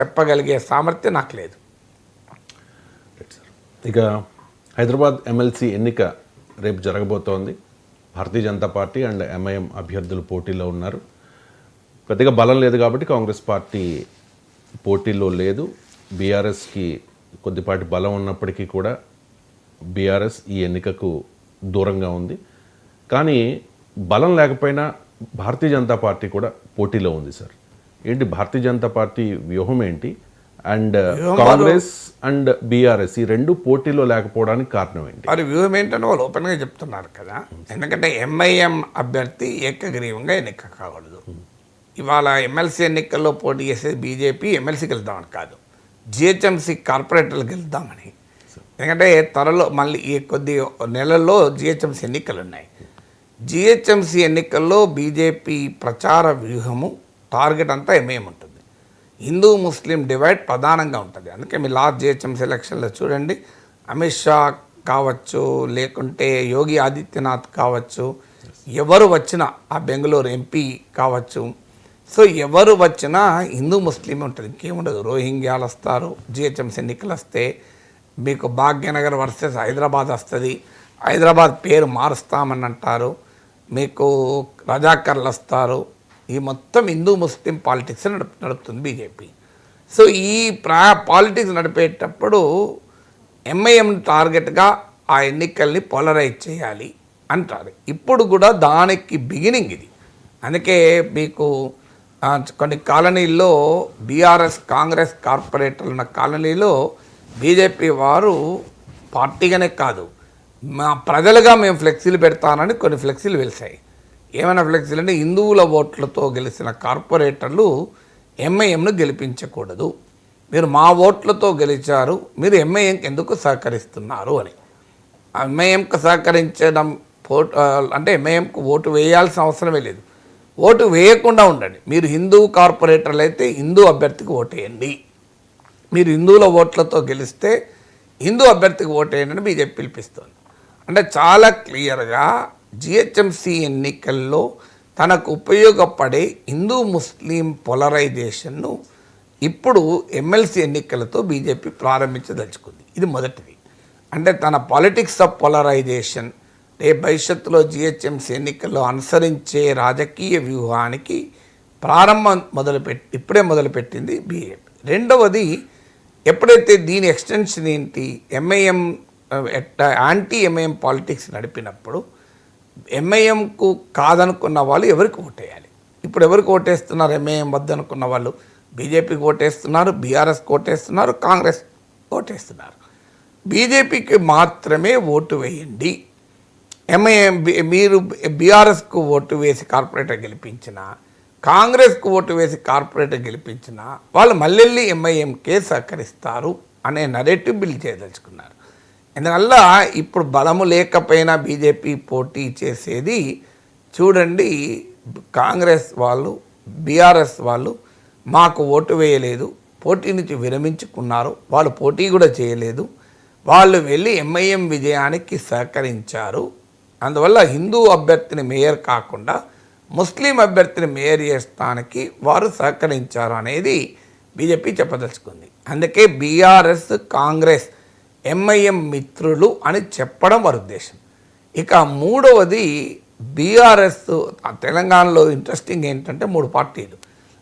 చెప్పగలిగే సామర్థ్యం నాకు లేదు. ఇక హైదరాబాద్ ఎమ్మెల్సీ ఎన్నిక రేపు జరగబోతోంది. Bharatiya Janata party and MIM అభ్యర్థులు పోటీలో ఉన్నారు. పెద్దగా బలం లేదు కాబట్టి కాంగ్రెస్ పార్టీ పోటీలో లేదు. బీఆర్ఎస్కి కొద్దిపాటి బలం ఉన్నప్పటికీ కూడా బీఆర్ఎస్ ఈ ఎన్నికకు దూరంగా ఉంది. కానీ బలం లేకపోయినా భారతీయ జనతా పార్టీ కూడా పోటీలో ఉంది సార్. ఏంటి భారతీయ జనతా పార్టీ వ్యూహం ఏంటి? అండ్ కాంగ్రెస్ అండ్ బీఆర్ఎస్ ఈ రెండు పోటీలో లేకపోవడానికి కారణం ఏంటి? వారి వ్యూహం ఏంటని వాళ్ళు ఓపెన్గా చెప్తున్నారు కదా. ఎందుకంటే ఎంఐఎం అభ్యర్థి ఏకగ్రీవంగా ఎన్నిక కాకూడదు. ఇవాళ ఎమ్మెల్సీ ఎన్నికల్లో పోటీ చేసేది బీజేపీ ఎమ్మెల్సీకి వెళ్దామని కాదు, జిహెచ్ఎంసీ కార్పొరేటర్లకు వెళ్దామని. ఎందుకంటే త్వరలో మళ్ళీ ఈ కొద్ది నెలల్లో జిహెచ్ఎంసీ ఎన్నికలు ఉన్నాయి. జిహెచ్ఎంసీ ఎన్నికల్లో బీజేపీ ప్రచార వ్యూహము టార్గెట్ అంతా ఎంఐఎం ఉంటుంది. హిందూ ముస్లిం డివైడ్ ప్రధానంగా ఉంటుంది. అందుకే మీ లాస్ట్ జిహెచ్ఎంసీ ఎలక్షన్లో చూడండి, అమిత్ షా కావచ్చు, లేకుంటే యోగి ఆదిత్యనాథ్ కావచ్చు, ఎవరు వచ్చినా, ఆ బెంగళూరు ఎంపీ కావచ్చు, సో ఎవరు వచ్చినా హిందూ ముస్లిం ఉంటుంది, ఇంకేముండదు. రోహింగ్యాలు వస్తారు, జిహెచ్ఎంసీ ఎన్నికలు వస్తే మీకు భాగ్యనగర్ వర్సెస్ హైదరాబాద్ వస్తుంది. హైదరాబాద్ పేరు మారుస్తామని అంటారు, మీకు రజాకర్లు వస్తారు. ఈ మొత్తం హిందూ ముస్లిం పాలిటిక్స్ నడుపుతుంది బీజేపీ. సో ఈ పాలిటిక్స్ నడిపేటప్పుడు ఎంఐఎం టార్గెట్గా ఆ ఎన్నికల్ని పోలరైజ్ చేయాలి అంటారు. ఇప్పుడు కూడా దానికి బిగినింగ్ ఇది. అందుకే మీకు కొన్ని కాలనీల్లో బీఆర్ఎస్ కాంగ్రెస్ కార్పొరేటర్లు ఉన్న కాలనీలో బీజేపీ వారు పార్టీగానే కాదు, మా ప్రజలుగా మేము ఫ్లెక్సీలు పెడతానని కొన్ని ఫ్లెక్సీలు వెలిసాయి. ఏమైనా ఫ్లెక్సీలు అంటే హిందువుల ఓట్లతో గెలిచిన కార్పొరేటర్లు ఎంఐఎంను గెలిపించకూడదు, మీరు మా ఓట్లతో గెలిచారు, మీరు ఎంఐఎంకి ఎందుకు సహకరిస్తున్నారు అని. ఎంఐఎంకు సహకరించడం అంటే ఎంఐఎంకు ఓటు వేయాల్సిన అవసరమే లేదు, ఓటు వేయకుండా ఉండండి. మీరు హిందూ కార్పొరేటర్లు అయితే హిందూ అభ్యర్థికి ఓటేయండి, మీరు హిందువుల ఓట్లతో గెలిస్తే హిందూ అభ్యర్థికి ఓటేయండి అని బీజేపీ పిలిపిస్తుంది. అంటే చాలా క్లియర్గా జిహెచ్ఎంసీ ఎన్నికల్లో తనకు ఉపయోగపడే హిందూ ముస్లిం పోలరైజేషన్ను ఇప్పుడు ఎమ్మెల్సీ ఎన్నికలతో బీజేపీ ప్రారంభించదలుచుకుంది. ఇది మొదటిది. అంటే తన పాలిటిక్స్ ఆఫ్ పోలరైజేషన్ భవిష్యత్తులో జిహెచ్ఎంసీ ఎన్నికల్లో అనుసరించే రాజకీయ వ్యూహానికి ప్రారంభం ఇప్పుడే మొదలుపెట్టింది బీజేపీ. రెండవది, ఎప్పుడైతే దీని ఎక్స్టెన్షన్ ఏంటి, ఎంఐఎం యాంటీ ఎంఐఎం పాలిటిక్స్ నడిపినప్పుడు ఎంఐఎంకు కాదనుకున్న వాళ్ళు ఎవరికి ఓటేయాలి? ఇప్పుడు ఎవరికి ఓటేస్తున్నారు? ఎంఐఎం వద్దనుకున్న వాళ్ళు బీజేపీకి ఓటేస్తున్నారు, బీఆర్ఎస్కి ఓటేస్తున్నారు, కాంగ్రెస్ ఓటేస్తున్నారు. బీజేపీకి మాత్రమే ఓటు వేయండి. ఎంఐఎం మీరు బీఆర్ఎస్కు ఓటు వేసి కార్పొరేటర్ గెలిపించిన, కాంగ్రెస్కు ఓటు వేసి కార్పొరేటర్ గెలిపించిన వాళ్ళు మళ్ళీ ఎంఐఎంకే సహకరిస్తారు అనే నరేటివ్ బిల్డ్ చేయదలుచుకున్నారు. అందువల్ల ఇప్పుడు బలము లేకపోయినా బీజేపీ పోటీ చేసేది చూడండి, కాంగ్రెస్ వాళ్ళు బీఆర్ఎస్ వాళ్ళు మాకు ఓటు వేయలేదు, పోటీ నుంచి విరమించుకున్నారు, వాళ్ళు పోటీ కూడా చేయలేదు, వాళ్ళు వెళ్ళి ఎంఐఎం విజయానికి సహకరించారు. అందువల్ల హిందూ అభ్యర్థిని మేయర్ కాకుండా ముస్లిం అభ్యర్థిని మేయర్ చేస్తానికి వారు సహకరించారు అనేది బీజేపీ చెప్పదలుచుకుంది. అందుకే బీఆర్ఎస్ కాంగ్రెస్ ఎంఐఎం మిత్రులు అని చెప్పడం వారి ఉద్దేశం. ఇక మూడవది, బీఆర్ఎస్ తెలంగాణలో ఇంట్రెస్టింగ్ ఏంటంటే 3 పార్టీలు,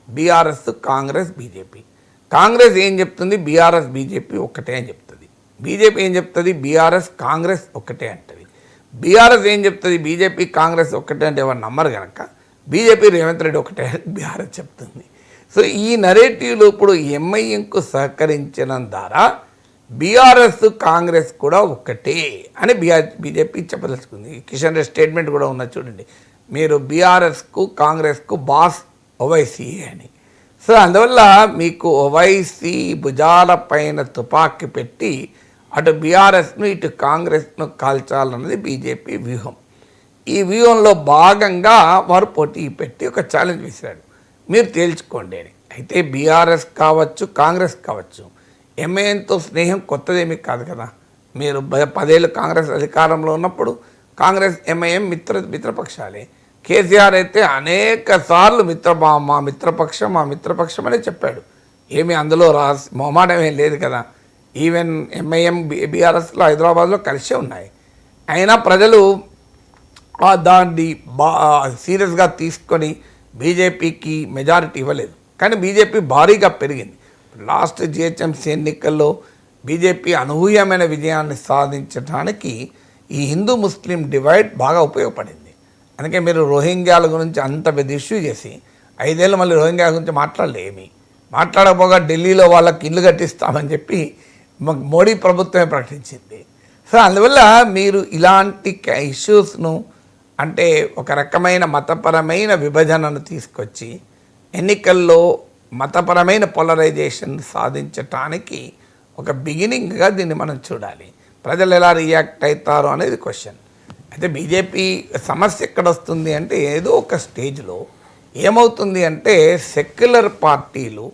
బీఆర్ఎస్ కాంగ్రెస్ బీజేపీ. కాంగ్రెస్ ఏం చెప్తుంది? బీఆర్ఎస్ బీజేపీ ఒక్కటే అని చెప్తుంది. బీజేపీ ఏం చెప్తుంది? బీఆర్ఎస్ కాంగ్రెస్ ఒక్కటే అంటది. బీఆర్ఎస్ ఏం చెప్తుంది? బీజేపీ కాంగ్రెస్ ఒక్కటే అంటే ఎవరు నమ్మరు కనుక బీజేపీ రేవంత్ రెడ్డి ఒకటే బీఆర్ఎస్ చెప్తుంది. సో ఈ నరేటివ్లో ఇప్పుడు ఎంఐఎంకు సహకరించడం ద్వారా బీఆర్ఎస్ కాంగ్రెస్ కూడా ఒక్కటే అని బీజేపీ చెప్పదలుచుకుంది. కిషన్ రెడ్డి స్టేట్మెంట్ కూడా ఉన్నది చూడండి, మీరు బీఆర్ఎస్కు కాంగ్రెస్కు బాస్ ఓవైసీఏ అని. సో అందువల్ల మీకు ఓవైసీ భుజాల పైన తుపాకీ పెట్టి అటు బీఆర్ఎస్ను ఇటు కాంగ్రెస్ను కాల్చాలన్నది బీజేపీ వ్యూహం. ఈ వ్యూహంలో భాగంగా వారు పోటీ పెట్టి ఒక ఛాలెంజ్ విసిరారు, మీరు తేల్చుకోండి అని. అయితే బీఆర్ఎస్ కావచ్చు, కాంగ్రెస్ కావచ్చు, ఎంఐఎంతో స్నేహం కొత్తదేమీ కాదు కదా. మీరు 10 ఏళ్ళు కాంగ్రెస్ అధికారంలో ఉన్నప్పుడు కాంగ్రెస్ ఎంఐఎం మిత్రపక్షాలే. కేసీఆర్ అయితే అనేక సార్లు మా మిత్రపక్షం అనే చెప్పాడు. ఏమి అందులో మొహమాటం ఏం లేదు కదా. ఈవెన్ ఎంఐఎం బీఆర్ఎస్లో హైదరాబాద్లో కలిసే ఉన్నాయి. అయినా ప్రజలు దాన్ని సీరియస్గా తీసుకొని బీజేపీకి మెజారిటీ ఇవ్వలేదు. కానీ బీజేపీ భారీగా పెరిగింది. లాస్ట్ జిహెచ్ఎంసీ ఎన్నికల్లో బీజేపీ అనూహ్యమైన విజయాన్ని సాధించడానికి ఈ హిందూ ముస్లిం డివైడ్ బాగా ఉపయోగపడింది. అందుకే మీరు రోహింగ్యాల గురించి అంత పెద్ద ఇష్యూ చేసి 5 ఏళ్ళు మళ్ళీ రోహింగ్యా గురించి మాట్లాడలేమి. మాట్లాడకపోగా ఢిల్లీలో వాళ్ళకి ఇల్లు కట్టిస్తామని చెప్పి మోడీ ప్రభుత్వమే ప్రకటించింది. సో అందువల్ల మీరు ఇలాంటి ఇష్యూస్ను అంటే ఒక రకమైన మతపరమైన విభజనను తీసుకొచ్చి ఎన్నికల్లో మతపరమైన పోలరైజేషన్ సాధించటానికి ఒక బిగినింగ్గా దీన్ని మనం చూడాలి. ప్రజలు ఎలా రియాక్ట్ అవుతారు అనేది క్వశ్చన్. అయితే బీజేపీ సమస్య ఎక్కడ వస్తుంది అంటే ఏదో ఒక స్టేజ్లో ఏమవుతుంది అంటే సెక్యులర్ పార్టీలు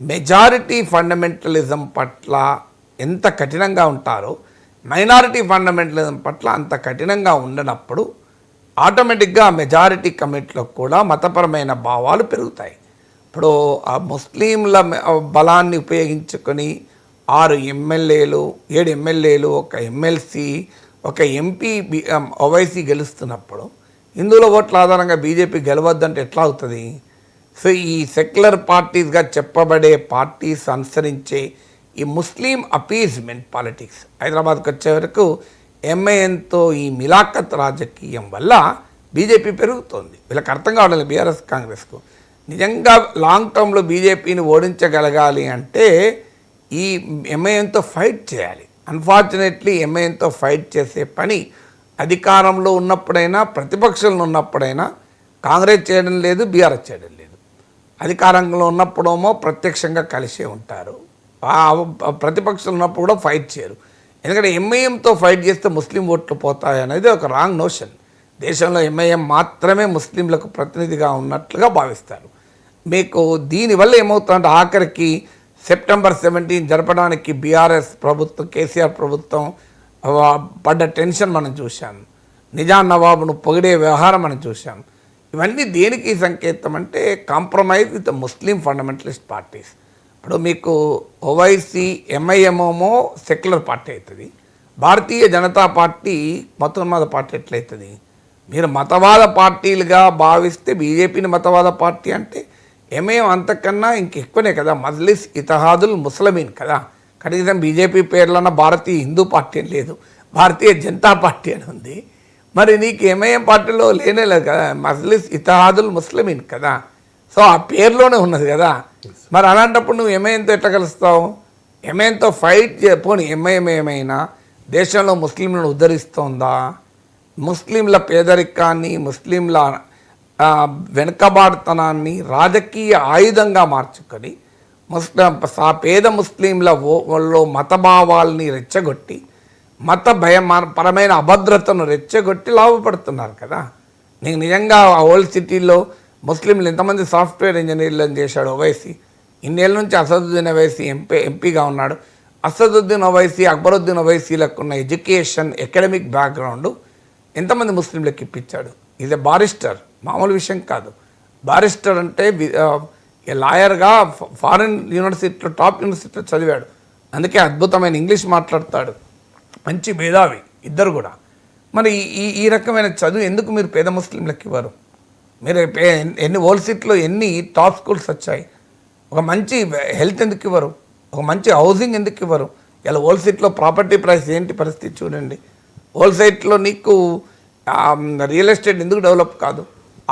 మెజారిటీ ఫండమెంటలిజం పట్ల ఎంత కఠినంగా ఉంటారో మైనారిటీ ఫండమెంటలిజం పట్ల అంత కఠినంగా ఉండనప్పుడు ఆటోమేటిక్గా మెజారిటీ కమిటీలో కూడా మతపరమైన భావాలు పెరుగుతాయి. ఇప్పుడు ఆ ముస్లింల బలాన్ని ఉపయోగించుకొని 6 ఎమ్మెల్యేలు 7 ఎమ్మెల్యేలు ఒక ఎమ్మెల్సీ ఒక ఎంపీ ఓవైసీ గెలుస్తున్నప్పుడు హిందువుల ఓట్ల ఆధారంగా బీజేపీ గెలవద్దంటే ఎట్లా అవుతుంది? సో ఈ సెక్యులర్ పార్టీస్గా చెప్పబడే పార్టీస్ అనుసరించే ఈ ముస్లిం అపీజ్మెంట్ పాలిటిక్స్ హైదరాబాద్కి వచ్చే వరకు ఎంఐఎంతో ఈ మిలాఖత్ రాజకీయం వల్ల బీజేపీ పెరుగుతోంది. వీళ్ళకి అర్థం కావడం బీఆర్ఎస్ కాంగ్రెస్కు. నిజంగా లాంగ్ టర్మ్లో బీజేపీని ఓడించగలగాలి అంటే ఈ ఎంఐఎంతో ఫైట్ చేయాలి. అన్ఫార్చునేట్లీ ఎంఐఎంతో ఫైట్ చేసే పని అధికారంలో ఉన్నప్పుడైనా ప్రతిపక్షంలో ఉన్నప్పుడైనా కాంగ్రెస్ చేయడం లేదు, బీఆర్ఎస్ చేయడం లేదు. అధికారంలో ఉన్నప్పుడేమో ప్రత్యక్షంగా కలిసే ఉంటారు, ప్రతిపక్షంలో ఉన్నప్పుడు కూడా ఫైట్ చేయరు. ఎందుకంటే ఎంఐఎంతో ఫైట్ చేస్తే ముస్లిం ఓట్లు పోతాయి అనేది ఒక రాంగ్ నోషన్. దేశంలో ఎంఐఎం మాత్రమే ముస్లింలకు ప్రతినిధిగా ఉన్నట్లుగా భావిస్తారు. మీకు దీనివల్ల ఏమవుతుందంటే ఆఖరికి సెప్టెంబర్ 17 జరపడానికి బీఆర్ఎస్ ప్రభుత్వం కేసీఆర్ ప్రభుత్వం పడ్డ టెన్షన్ మనం చూసాం. నిజాం నవాబును పొగిడే వ్యవహారం మనం చూసాం. ఇవన్నీ దేనికి సంకేతం అంటే compromise with Muslim fundamentalist parties. ఇప్పుడు మీకు ఓవైసీ ఎంఐఎంఓ సెక్యులర్ పార్టీ అవుతుంది, భారతీయ జనతా పార్టీ మతోన్మాద పార్టీ ఎట్లయితుంది? మీరు మతవాద పార్టీలుగా భావిస్తే బీజేపీని మతవాద పార్టీ అంటే ఎంఐఎం అంతకన్నా ఇంకెక్కువనే కదా, మజ్లిస్ ఇతహాదుల్ ముస్లిమీన్ కదా. కనీసం బీజేపీ పేర్లన్న భారతీయ హిందూ పార్టీ అని లేదు, భారతీయ జనతా పార్టీ అని ఉంది. మరి నీకు ఎంఐఎం పార్టీలో లేనే లేదు కదా, మజ్లిస్ ఇతహాదుల్ ముస్లిమీన్ కదా. సో ఆ పేరులోనే ఉన్నది కదా. మరి అలాంటప్పుడు నువ్వు ఎంఐఎంతో ఎట్లా కలుస్తావు? ఎంఐఎంతో ఫైట్ పోనీ ఎంఐఎం ఏమైనా దేశంలో ముస్లింలను ఉద్ధరిస్తోందా? ముస్లింల పేదరికాన్ని, ముస్లింల వెనుకబాటుతనాన్ని రాజకీయ ఆయుధంగా మార్చుకొని పేద ముస్లింలలో మతభావాల్ని రెచ్చగొట్టి పరమైన అభద్రతను రెచ్చగొట్టి లాభపడుతున్నారు కదా. నీకు నిజంగా ఓల్డ్ సిటీలో ముస్లింలు ఎంతమంది సాఫ్ట్వేర్ ఇంజనీర్లను చేశాడు ఓవైసీ. ఇన్నేళ్ళ నుంచి అసదుద్దీన్ ఓవైసీ ఎంపీగా ఉన్నాడు. అసదుద్దీన్ ఓవైసీ, అక్బరుద్దీన్ ఓవైసీలకు ఉన్న ఎడ్యుకేషన్, అకాడమిక్ బ్యాక్గ్రౌండ్ ఎంతమంది ముస్లింలకు ఇప్పించాడు. ఇది బారిస్టర్, మామూలు విషయం కాదు. బారిస్టర్ అంటే లాయర్గా ఫారిన్ యూనివర్సిటీలో టాప్ యూనివర్సిటీలో చదివాడు, అందుకే అద్భుతమైన ఇంగ్లీష్ మాట్లాడతాడు, మంచి మేధావి ఇద్దరు కూడా. మరి ఈ రకమైన చదువు ఎందుకు మీరు పేద ముస్లింలకు ఇవ్వరు? మీరు ఎన్ని ఓల్డ్ సిటీలో ఎన్ని టాప్ స్కూల్స్ వచ్చాయి, ఒక మంచి హెల్త్ ఎందుకు ఇవ్వరు? ఒక మంచి హౌసింగ్ ఎందుకు ఇవ్వరు? ఇలా ఓల్డ్ సిటీలో ప్రాపర్టీ ప్రైస్ ఏంటి పరిస్థితి చూడండి. ఓల్డ్ సైట్లో నీకు రియల్ ఎస్టేట్ ఎందుకు డెవలప్ కాదు?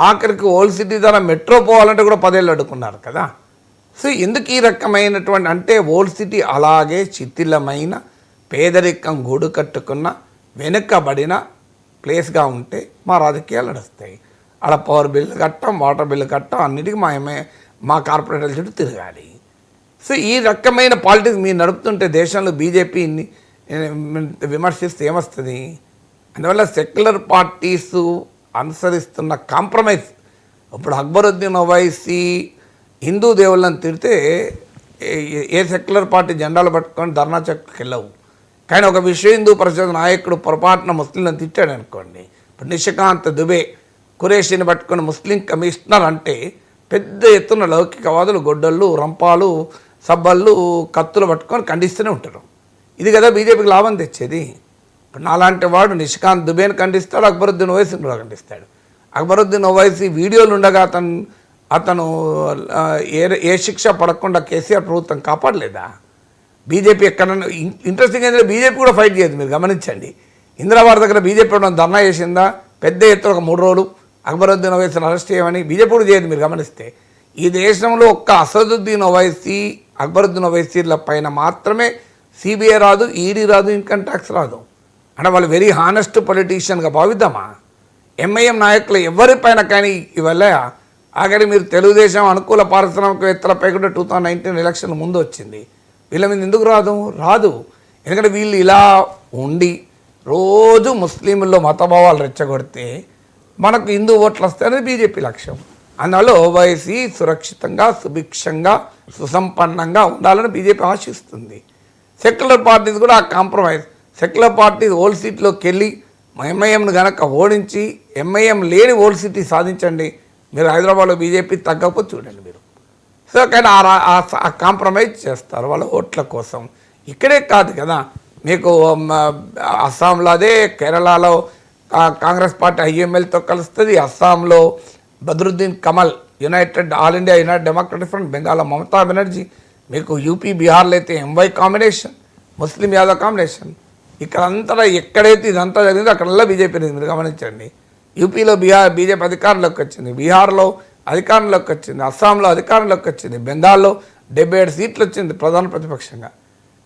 ఆఖరికి ఓల్డ్ సిటీ ద్వారా మెట్రో పోవాలంటే కూడా 10 ఏళ్ళు అడుగుతున్నారు కదా. సో ఎందుకు ఈ రకమైనటువంటి అంటే ఓల్డ్ సిటీ అలాగే శిథిలమైన పేదరికం గూడు కట్టుకున్న వెనుకబడిన ప్లేస్గా ఉంటే మా రాజకీయాలు నడుస్తాయి. అక్కడ పవర్ బిల్లు కట్టం, వాటర్ బిల్లు కట్టం, అన్నిటికీ మా కార్పొరేటర్ల చుట్టూ తిరగాలి. సో ఈ రకమైన పాలిటిక్స్ మీరు నడుపుతుంటే దేశంలో బీజేపీని విమర్శిస్తే ఏమొస్తుంది? అందువల్ల సెక్యులర్ పార్టీస్ అనుసరిస్తున్న కాంప్రమైజ్. ఇప్పుడు అక్బరుద్దీన్ ఓవైసీ హిందూ దేవుళ్ళని తిడితే ఏ సెక్యులర్ పార్టీ జెండాలు పట్టుకొని ధర్నా చౌక్కి వెళ్ళవు. కానీ ఒక విశ్వ హిందూ పరిషత్ నాయకుడు పొరపాటున ముస్లింలను తిట్టాడు అనుకోండి, ఇప్పుడు నిషికాంత్ దుబే ఖురేషిని పట్టుకొని ముస్లిం కమిషనర్ అంటే పెద్ద ఎత్తున లౌకికవాదులు, గొడ్డళ్ళు, రంపాలు, సబ్బళ్ళు కత్తులు పట్టుకొని ఖండిస్తూనే ఉంటారు. ఇది కదా బీజేపీకి లాభం తెచ్చేది. ఇప్పుడు నాలాంటి వాడు నిష్కాంత్ దుబేని ఖండిస్తాడు, అక్బరుద్దీన్ ఓవైసీని కూడా ఖండిస్తాడు. అక్బరుద్దీన్ ఓవైసీ వీడియోలు ఉండగా అతను ఏ శిక్ష పడకుండా కేసీఆర్ ప్రభుత్వం కాపాడలేదా? బీజేపీ ఎక్కడన్నా ఇంట్రెస్టింగ్ ఏంటంటే బీజేపీ కూడా ఫైట్ చేయదు. మీరు గమనించండి, ఇందిరాబాద్ దగ్గర బీజేపీ ధర్నా చేసిందా? పెద్ద ఎత్తున ఒక 3 రోజులు అక్బరుద్దీన్ ఓవైసీని అరెస్ట్ చేయమని బీజేపీ కూడా చేయదు. మీరు గమనిస్తే ఈ దేశంలో ఒక్క అసదుద్దీన్ ఓవైసీ, అక్బరుద్దీన్ ఓవైసీల పైన మాత్రమే సిబిఐ రాదు, ఈడీ రాదు, ఇన్కమ్ ట్యాక్స్ రాదు. అంటే వాళ్ళు వెరీ హానెస్ట్ పొలిటీషియన్గా భావిద్దామా? ఎంఐఎం నాయకులు ఎవరిపైన కానీ ఇవల్ల ఆఖరి మీరు తెలుగుదేశం అనుకూల పారిశ్రామికవేత్తలపై కూడా 2019 ఎలక్షన్ ముందు వచ్చింది. వీళ్ళ మీద ఎందుకు రాదు? ఎందుకంటే వీళ్ళు ఇలా ఉండి రోజు ముస్లింల్లో మతభావాలు రెచ్చగొడితే మనకు హిందూ ఓట్లు వస్తాయనేది బీజేపీ లక్ష్యం. అందువల్ల ఓవైసీ సురక్షితంగా, సుభిక్షంగా, సుసంపన్నంగా ఉండాలని బీజేపీ ఆశిస్తుంది. సెక్యులర్ పార్టీస్ కూడా ఆ కాంప్రమైజ్. సెక్యులర్ పార్టీస్ ఓల్డ్ సీట్లోకి వెళ్ళి ఎంఐఎంను కనుక ఓడించి ఎంఐఎం లేని ఓల్డ్ సిటీ సాధించండి. మీరు హైదరాబాద్లో బీజేపీ తగ్గకపోతే చూడండి మీరు. సో కానీ ఆ కాంప్రమైజ్ చేస్తారు వాళ్ళ ఓట్ల కోసం. ఇక్కడే కాదు కదా, మీకు అస్సాంలో అదే, కేరళలో కాంగ్రెస్ పార్టీ ఐఎంఎల్తో కలుస్తుంది, అస్సాంలో Badruddin Kamal all India United democratic front, బెంగాల్లో మమతా బెనర్జీ, మీకు యూపీ బీహార్లో అయితే MY combination, Muslim Yadav combination. ఇక్కడ అంతా ఎక్కడైతే ఇదంతా జరిగిందో అక్కడల్లా బీజేపీ మీరు గమనించండి. యూపీలో బీజేపీ అధికారంలోకి వచ్చింది, బీహార్లో అధికారంలోకి వచ్చింది, అస్సాంలో అధికారంలోకి వచ్చింది, బెంగాల్లో 77 సీట్లు వచ్చింది ప్రధాన ప్రతిపక్షంగా.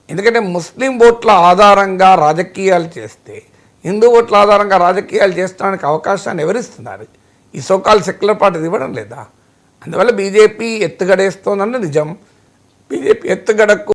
ఎందుకంటే ముస్లిం ఓట్ల ఆధారంగా రాజకీయాలు చేస్తే హిందూ ఓట్ల ఆధారంగా రాజకీయాలు చేయడానికి అవకాశాన్ని ఎవరిస్తున్నారు? ఈ సోకాల్ సెక్యులర్ పార్టీలు ఇవ్వడం లేదా? అందువల్ల బీజేపీ ఎత్తుగడేస్తోందన్న నిజం. బీజేపీ ఎత్తుగడకు